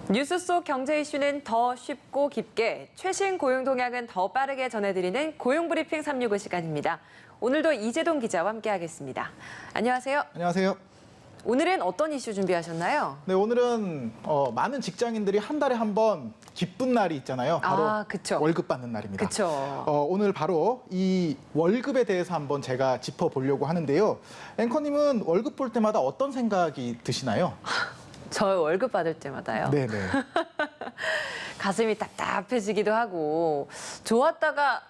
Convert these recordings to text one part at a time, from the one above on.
뉴스 속 경제 이슈는 더 쉽고 깊게, 최신 고용 동향은 더 빠르게 전해드리는 고용브리핑 365 시간입니다. 오늘도 이재동 기자와 함께하겠습니다. 안녕하세요. 안녕하세요. 오늘은 어떤 이슈 준비하셨나요? 네, 오늘은 많은 직장인들이 한 달에 한 번 기쁜 날이 있잖아요. 바로 그쵸. 월급 받는 날입니다. 그렇죠. 오늘 바로 이 월급에 대해서 한번 제가 짚어보려고 하는데요. 앵커님은 월급 볼 때마다 어떤 생각이 드시나요? 저 월급 받을 때마다요. 네네. 가슴이 답답해지기도 하고 좋았다가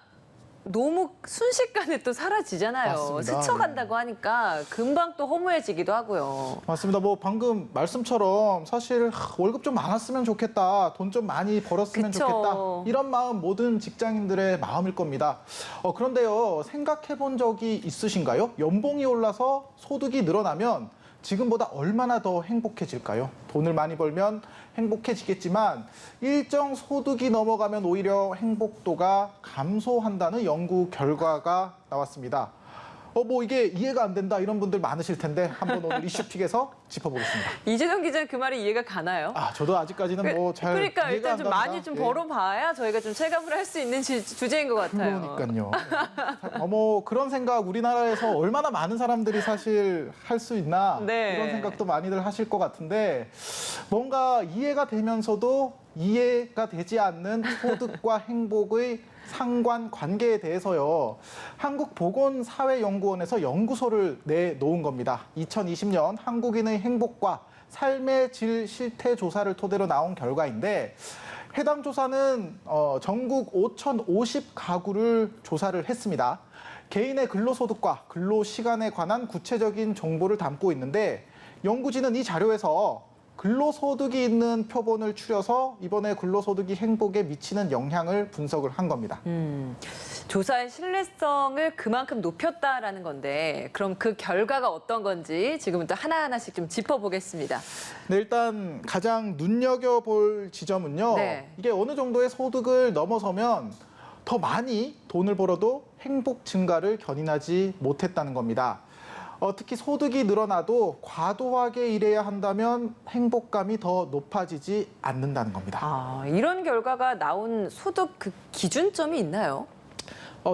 너무 순식간에 또 사라지잖아요. 맞습니다. 스쳐간다고 하니까 금방 또 허무해지기도 하고요. 맞습니다. 뭐 방금 말씀처럼 사실 월급 좀 많았으면 좋겠다, 돈 좀 많이 벌었으면 그쵸. 좋겠다, 이런 마음 모든 직장인들의 마음일 겁니다. 그런데요, 생각해 본 적이 있으신가요? 연봉이 올라서 소득이 늘어나면 지금보다 얼마나 더 행복해질까요? 돈을 많이 벌면 행복해지겠지만 일정 소득이 넘어가면 오히려 행복도가 감소한다는 연구 결과가 나왔습니다. 뭐 이게 이해가 안 된다 이런 분들 많으실 텐데 한번 오늘 이슈픽에서 짚어보겠습니다. 이재동 기자는 그 말이 이해가 가나요? 저도 아직까지는 뭐 잘 그러니까 이해가 일단 안 좀 갑니다. 많이 좀 예. 벌어봐야 저희가 좀 체감을 할 수 있는 주제인 것 같아요. 그러니까요. 뭐 그런 생각 우리나라에서 얼마나 많은 사람들이 사실 할 수 있나, 네. 이런 생각도 많이들 하실 것 같은데, 뭔가 이해가 되면서도 이해가 되지 않는 소득과 행복의 상관관계에 대해서요, 한국보건사회연구원에서 연구소를 내놓은 겁니다. 2020년 한국인의 행복과 삶의 질 실태 조사를 토대로 나온 결과인데, 해당 조사는 전국 5,050가구를 조사를 했습니다. 개인의 근로소득과 근로시간에 관한 구체적인 정보를 담고 있는데, 연구진은 이 자료에서 근로소득이 있는 표본을 추려서 이번에 근로소득이 행복에 미치는 영향을 분석을 한 겁니다. 조사의 신뢰성을 그만큼 높였다라는 건데 그럼 그 결과가 어떤 건지 지금부터 하나하나씩 좀 짚어보겠습니다. 네, 일단 가장 눈여겨볼 지점은요. 네. 이게 어느 정도의 소득을 넘어서면 더 많이 돈을 벌어도 행복 증가를 견인하지 못했다는 겁니다. 특히 소득이 늘어나도 과도하게 일해야 한다면 행복감이 더 높아지지 않는다는 겁니다. 이런 결과가 나온 소득 그 기준점이 있나요?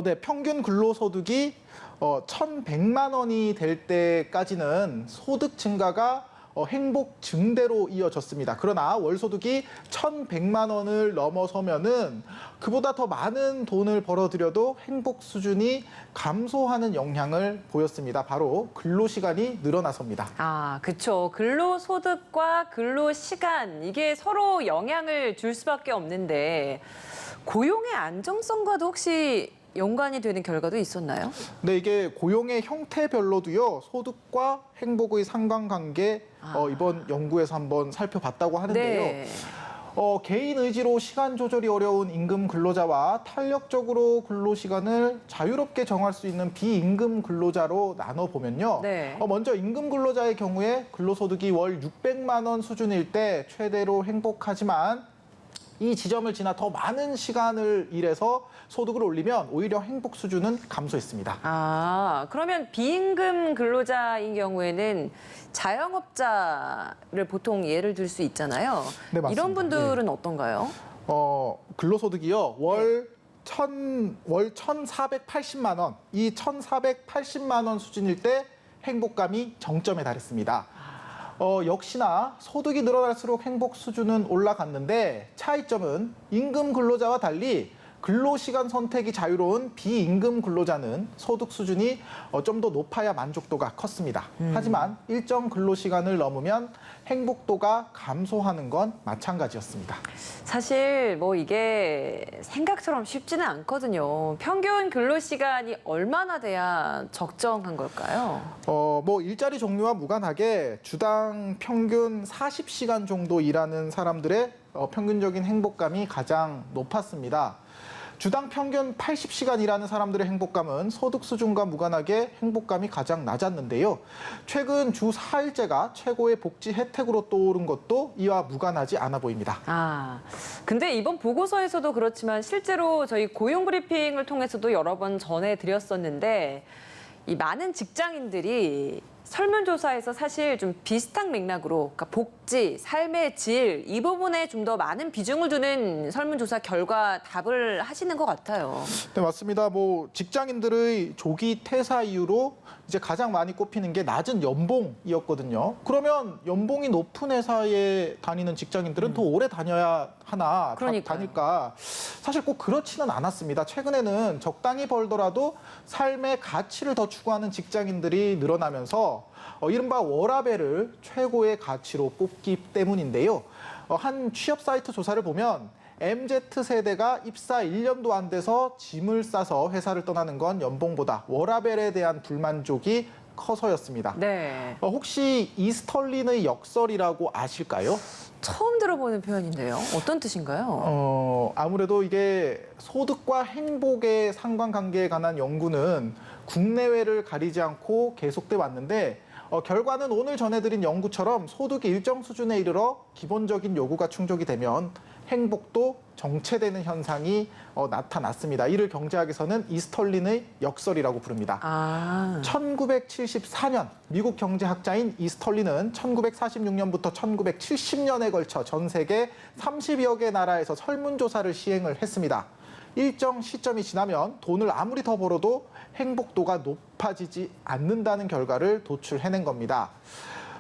네, 평균 근로소득이 1,100만 원이 될 때까지는 소득 증가가 행복 증대로 이어졌습니다. 그러나 월소득이 1,100만 원을 넘어서면은 그보다 더 많은 돈을 벌어들여도 행복 수준이 감소하는 영향을 보였습니다. 바로 근로시간이 늘어나서입니다. 그렇죠. 근로소득과 근로시간 이게 서로 영향을 줄 수밖에 없는데 고용의 안정성과도 혹시 연관이 되는 결과도 있었나요? 네, 이게 고용의 형태별로도요, 소득과 행복의 상관관계 이번 연구에서 한번 살펴봤다고 하는데요. 네. 개인 의지로 시간 조절이 어려운 임금 근로자와 탄력적으로 근로시간을 자유롭게 정할 수 있는 비임금 근로자로 나눠보면요. 네. 먼저 임금 근로자의 경우에 근로소득이 월 600만 원 수준일 때 최대로 행복하지만 이 지점을 지나 더 많은 시간을 일해서 소득을 올리면 오히려 행복 수준은 감소했습니다. 그러면 비임금 근로자인 경우에는 자영업자를 보통 예를 들 수 있잖아요. 네, 맞습니다. 이런 분들은 어떤가요? 근로소득이요. 월 1,480만 원, 이 1,480만 원 수준일 때 행복감이 정점에 달했습니다. 역시나 소득이 늘어날수록 행복 수준은 올라갔는데 차이점은 임금 근로자와 달리 근로시간 선택이 자유로운 비임금 근로자는 소득 수준이 좀 더 높아야 만족도가 컸습니다. 하지만 일정 근로시간을 넘으면 행복도가 감소하는 건 마찬가지였습니다. 사실 뭐 이게 생각처럼 쉽지는 않거든요. 평균 근로시간이 얼마나 돼야 적정한 걸까요? 뭐 일자리 종류와 무관하게 주당 평균 40시간 정도 일하는 사람들의 평균적인 행복감이 가장 높았습니다. 주당 평균 80시간 일하는 사람들의 행복감은 소득 수준과 무관하게 행복감이 가장 낮았는데요. 최근 주 4일제가 최고의 복지 혜택으로 떠오른 것도 이와 무관하지 않아 보입니다. 근데 이번 보고서에서도 그렇지만 실제로 저희 고용 브리핑을 통해서도 여러 번 전해드렸었는데 이 많은 직장인들이 설문조사에서 사실 좀 비슷한 맥락으로 그러니까 복지, 삶의 질 이 부분에 좀 더 많은 비중을 두는 설문조사 결과 답을 하시는 것 같아요. 네, 맞습니다. 뭐 직장인들의 조기 퇴사 이유로 이제 가장 많이 꼽히는 게 낮은 연봉이었거든요. 그러면 연봉이 높은 회사에 다니는 직장인들은 더 오래 다녀야 하나, 그러니까요. 다닐까? 사실 꼭 그렇지는 않았습니다. 최근에는 적당히 벌더라도 삶의 가치를 더 추구하는 직장인들이 늘어나면서 이른바 워라밸을 최고의 가치로 뽑기 때문인데요. 한 취업 사이트 조사를 보면 MZ세대가 입사 1년도 안 돼서 짐을 싸서 회사를 떠나는 건 연봉보다 워라밸에 대한 불만족이 커서였습니다. 네. 혹시 이스털린의 역설이라고 아실까요? 처음 들어보는 표현인데요. 어떤 뜻인가요? 아무래도 이게 소득과 행복의 상관관계에 관한 연구는 국내외를 가리지 않고 계속돼 왔는데 결과는 오늘 전해드린 연구처럼 소득이 일정 수준에 이르러 기본적인 요구가 충족이 되면 행복도 정체되는 현상이 나타났습니다. 이를 경제학에서는 이스털린의 역설이라고 부릅니다. 1974년 미국 경제학자인 이스털린은 1946년부터 1970년에 걸쳐 전 세계 30여 개 나라에서 설문조사를 시행을 했습니다. 일정 시점이 지나면 돈을 아무리 더 벌어도 행복도가 높아지지 않는다는 결과를 도출해낸 겁니다.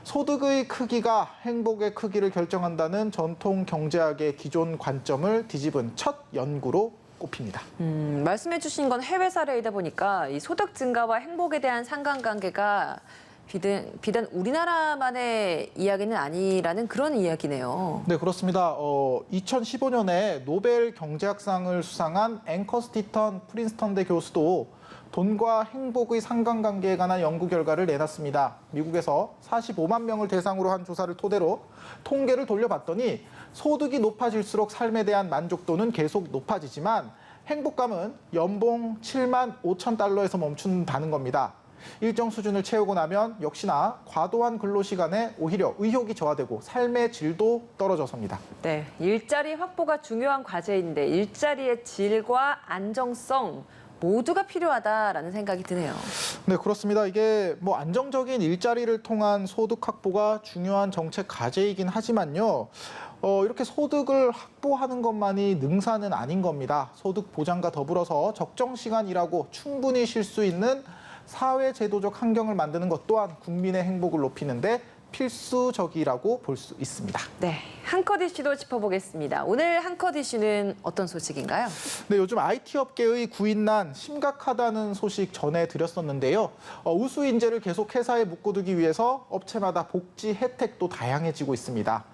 소득의 크기가 행복의 크기를 결정한다는 전통 경제학의 기존 관점을 뒤집은 첫 연구로 꼽힙니다. 말씀해 주신 건 해외 사례이다 보니까 이 소득 증가와 행복에 대한 상관관계가 비단 우리나라만의 이야기는 아니라는 그런 이야기네요. 네, 그렇습니다. 2015년에 노벨 경제학상을 수상한 앵커 스티턴 프린스턴대 교수도 돈과 행복의 상관관계에 관한 연구 결과를 내놨습니다. 미국에서 45만 명을 대상으로 한 조사를 토대로 통계를 돌려봤더니 소득이 높아질수록 삶에 대한 만족도는 계속 높아지지만 행복감은 연봉 7만 5천 달러에서 멈춘다는 겁니다. 일정 수준을 채우고 나면 역시나 과도한 근로시간에 오히려 의욕이 저하되고 삶의 질도 떨어져섭니다. 네, 일자리 확보가 중요한 과제인데 일자리의 질과 안정성 모두가 필요하다라는 생각이 드네요. 네, 그렇습니다. 이게 뭐 안정적인 일자리를 통한 소득 확보가 중요한 정책 과제이긴 하지만요. 이렇게 소득을 확보하는 것만이 능사는 아닌 겁니다. 소득 보장과 더불어서 적정 시간 일하고 충분히 쉴 수 있는 사회 제도적 환경을 만드는 것 또한 국민의 행복을 높이는데 필수적이라고 볼 수 있습니다. 네, 한컷 이슈도 짚어보겠습니다. 오늘 한컷 이슈는 어떤 소식인가요? 네, 요즘 IT 업계의 구인난 심각하다는 소식 전해드렸었는데요. 우수 인재를 계속 회사에 묶어두기 위해서 업체마다 복지 혜택도 다양해지고 있습니다.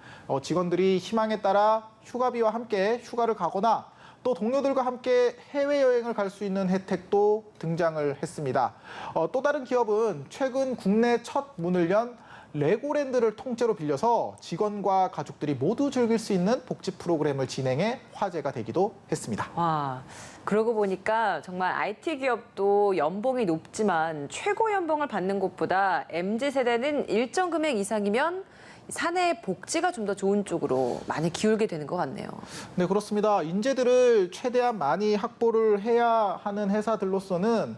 직원들이 희망에 따라 휴가비와 함께 휴가를 가거나 또 동료들과 함께 해외여행을 갈 수 있는 혜택도 등장을 했습니다. 또 다른 기업은 최근 국내 첫 문을 연 레고랜드를 통째로 빌려서 직원과 가족들이 모두 즐길 수 있는 복지 프로그램을 진행해 화제가 되기도 했습니다. 와, 그러고 보니까 정말 IT 기업도 연봉이 높지만 최고 연봉을 받는 곳보다 MZ세대는 일정 금액 이상이면 사내 복지가 좀 더 좋은 쪽으로 많이 기울게 되는 것 같네요. 네, 그렇습니다. 인재들을 최대한 많이 확보를 해야 하는 회사들로서는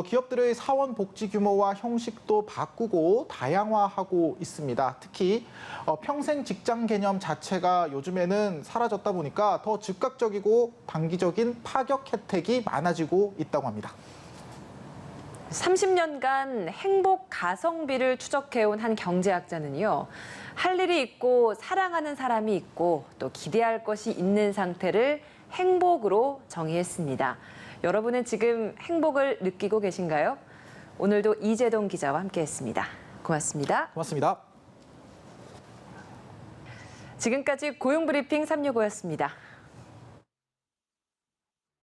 기업들의 사원 복지 규모와 형식도 바꾸고 다양화하고 있습니다. 특히 평생 직장 개념 자체가 요즘에는 사라졌다 보니까 더 즉각적이고 단기적인 파격 혜택이 많아지고 있다고 합니다. 30년간 행복 가성비를 추적해온 한 경제학자는요. 할 일이 있고 사랑하는 사람이 있고 또 기대할 것이 있는 상태를 행복으로 정의했습니다. 여러분은 지금 행복을 느끼고 계신가요? 오늘도 이재동 기자와 함께했습니다. 고맙습니다. 고맙습니다. 지금까지 고용브리핑 365였습니다.